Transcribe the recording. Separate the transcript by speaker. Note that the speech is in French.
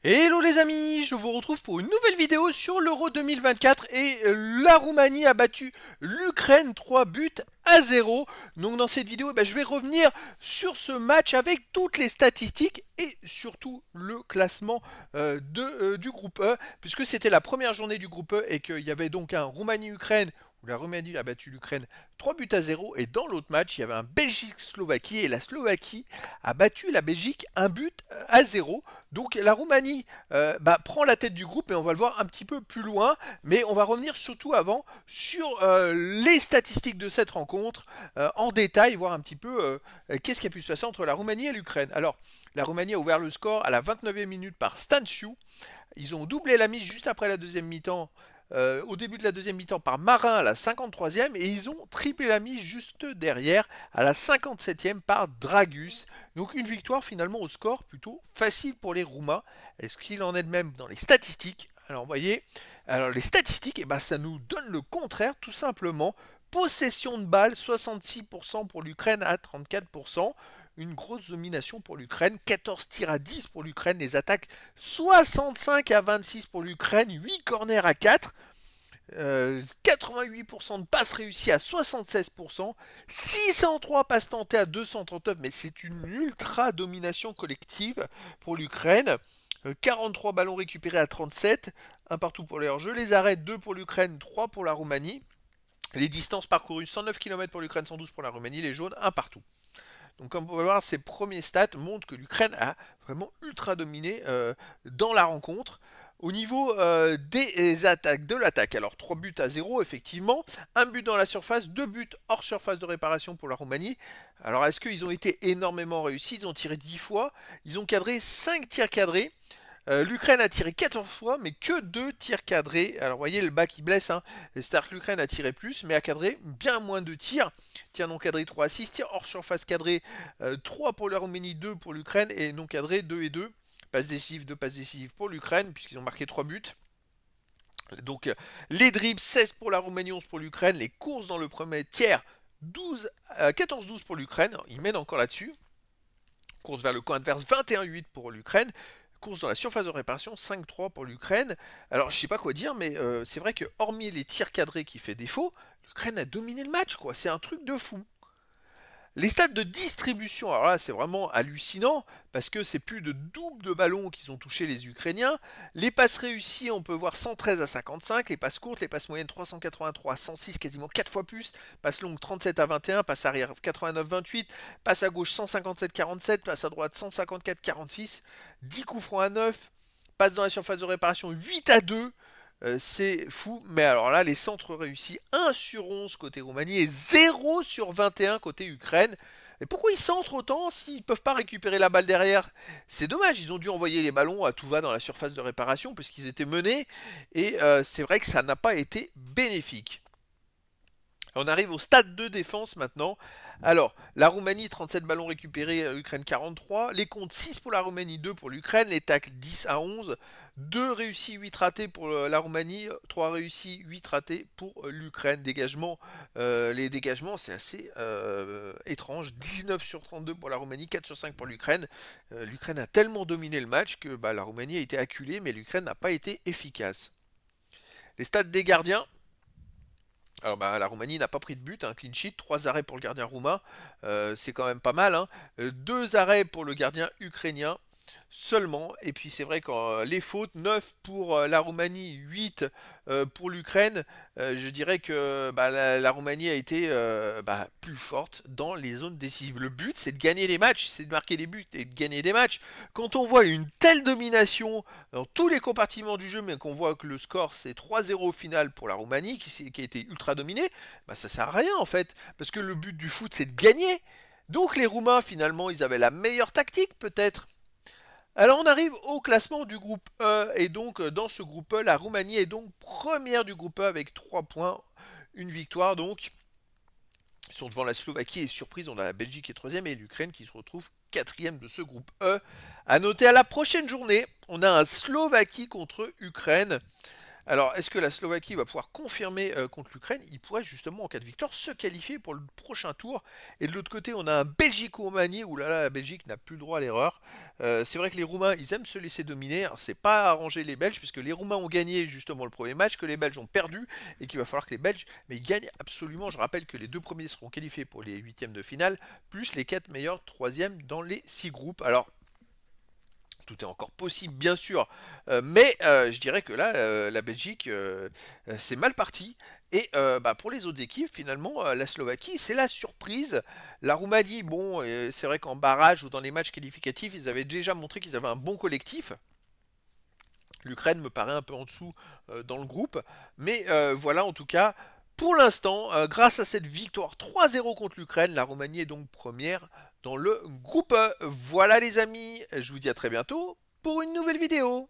Speaker 1: Hello les amis, je vous retrouve pour une nouvelle vidéo sur l'Euro 2024 et la Roumanie a battu l'Ukraine 3 buts à 0. Donc dans cette vidéo, je vais revenir sur ce match avec toutes les statistiques et surtout le classement du groupe E, puisque c'était la première journée du groupe E et qu'il y avait donc un Roumanie-Ukraine où la Roumanie a battu l'Ukraine 3 buts à 0 et dans l'autre match, il y avait un Belgique-Slovaquie et la Slovaquie a battu la Belgique 1 but à 0. Donc la Roumanie prend la tête du groupe et on va le voir un petit peu plus loin. Mais on va revenir surtout avant sur les statistiques de cette rencontre en détail, voir un petit peu qu'est-ce qui a pu se passer entre la Roumanie et l'Ukraine. Alors, la Roumanie a ouvert le score à la 29e minute par Stanciu. Ils ont doublé la mise juste après la deuxième mi-temps. Au début de la deuxième mi-temps par Marin à la 53e et ils ont triplé la mise juste derrière à la 57e par Dragus. Donc une victoire finalement au score plutôt facile pour les Roumains. Est-ce qu'il en est de même dans les statistiques? Alors vous voyez, alors les statistiques, ça nous donne le contraire tout simplement. Possession de balle 66% pour l'Ukraine à 34%. Une grosse domination pour l'Ukraine, 14 tirs à 10 pour l'Ukraine, les attaques 65 à 26 pour l'Ukraine, 8 corners à 4. 88% de passes réussies à 76%, 603 passes tentées à 239, mais c'est une ultra domination collective pour l'Ukraine. 43 ballons récupérés à 37, un partout pour les hors-jeux. Les arrêts, 2 pour l'Ukraine, 3 pour la Roumanie. Les distances parcourues, 109 km pour l'Ukraine, 112 pour la Roumanie. Les jaunes, un partout. Donc comme on peut le voir, ces premiers stats montrent que l'Ukraine a vraiment ultra dominé dans la rencontre. Au niveau des attaques, de l'attaque, alors 3 buts à 0 effectivement, un but dans la surface, 2 buts hors surface de réparation pour la Roumanie. Alors est-ce qu'ils ont été énormément réussis? Ils ont tiré 10 fois, ils ont cadré 5 tirs cadrés. L'Ukraine a tiré 14 fois, mais que 2 tirs cadrés. Alors, vous voyez le bas qui blesse. Hein. C'est-à-dire que l'Ukraine a tiré plus, mais a cadré bien moins de tirs. Tirs non cadrés 3 à 6, tirs hors surface cadrés 3 pour la Roumanie, 2 pour l'Ukraine, et non cadrés 2 et 2. Passes décisives, 2 passes décisives pour l'Ukraine, puisqu'ils ont marqué 3 buts. Donc, les dribbles, 16 pour la Roumanie, 11 pour l'Ukraine. Les courses dans le premier tiers, 14-12 pour l'Ukraine. Ils mènent encore là-dessus. Course vers le camp adverse, 21-8 pour l'Ukraine. Course dans la surface de réparation, 5-3 pour l'Ukraine. Alors, je sais pas quoi dire, mais c'est vrai que hormis les tirs cadrés qui fait défaut, l'Ukraine a dominé le match, quoi. C'est un truc de fou. Les stats de distribution, alors là c'est vraiment hallucinant parce que c'est plus de double de ballons qu'ils ont touché les Ukrainiens. Les passes réussies, on peut voir 113 à 55. Les passes courtes, les passes moyennes 383 à 106, quasiment 4 fois plus. Passes longues 37 à 21, passes arrière 89-28, passe à gauche 157-47, passe à droite 154-46, 10 coups francs à 9, passe dans la surface de réparation 8 à 2. C'est fou, mais alors là, les centres réussis 1 sur 11 côté Roumanie et 0 sur 21 côté Ukraine. Et pourquoi ils centrent autant s'ils ne peuvent pas récupérer la balle derrière? C'est dommage, ils ont dû envoyer les ballons à tout va dans la surface de réparation puisqu'ils étaient menés et c'est vrai que ça n'a pas été bénéfique. On arrive au stade de défense maintenant. Alors, la Roumanie, 37 ballons récupérés, l'Ukraine 43. Les comptes 6 pour la Roumanie, 2 pour l'Ukraine. Les tacles 10 à 11. 2 réussis, 8 ratés pour la Roumanie. 3 réussis, 8 ratés pour l'Ukraine. Dégagement, les dégagements, c'est assez étrange. 19 sur 32 pour la Roumanie, 4 sur 5 pour l'Ukraine. L'Ukraine a tellement dominé le match que la Roumanie a été acculée, mais l'Ukraine n'a pas été efficace. Les stats des gardiens, alors la Roumanie n'a pas pris de but, clean sheet, 3 arrêts pour le gardien roumain, c'est quand même pas mal. 2 arrêts pour le gardien ukrainien seulement. Et puis c'est vrai que les fautes, 9 pour la Roumanie, 8 pour l'Ukraine. Je dirais que la Roumanie a été plus forte dans les zones décisives. Le but c'est de gagner les matchs, c'est de marquer des buts et de gagner des matchs. Quand on voit une telle domination dans tous les compartiments du jeu, mais qu'on voit que le score c'est 3-0 au final pour la Roumanie qui a été ultra dominée, ça sert à rien en fait. Parce que le but du foot c'est de gagner. Donc les Roumains finalement ils avaient la meilleure tactique peut-être. Alors on arrive au classement du groupe E et donc dans ce groupe E, la Roumanie est donc première du groupe E avec 3 points, une victoire donc. Ils sont devant la Slovaquie et surprise on a la Belgique qui est troisième et l'Ukraine qui se retrouve quatrième de ce groupe E. À noter à la prochaine journée, on a un Slovaquie contre Ukraine. Alors, est-ce que la Slovaquie va pouvoir confirmer contre l'Ukraine? Il pourrait justement, en cas de victoire, se qualifier pour le prochain tour. Et de l'autre côté, on a un Belgique-Roumanie, où là, la Belgique n'a plus le droit à l'erreur. C'est vrai que les Roumains, ils aiment se laisser dominer. Alors, c'est pas arrangé les Belges, puisque les Roumains ont gagné justement le premier match, que les Belges ont perdu, et qu'il va falloir que les Belges, mais ils gagnent absolument. Je rappelle que les deux premiers seront qualifiés pour les huitièmes de finale, plus les quatre meilleurs troisièmes dans les six groupes. Alors, tout est encore possible, bien sûr, mais je dirais que là, la Belgique, c'est mal parti. Et bah, pour les autres équipes, finalement, la Slovaquie, c'est la surprise. La Roumanie, bon, c'est vrai qu'en barrage ou dans les matchs qualificatifs, ils avaient déjà montré qu'ils avaient un bon collectif. L'Ukraine me paraît un peu en dessous dans le groupe. Mais voilà, en tout cas, pour l'instant, grâce à cette victoire 3-0 contre l'Ukraine, la Roumanie est donc première dans le groupe. Voilà les amis, je vous dis à très bientôt pour une nouvelle vidéo.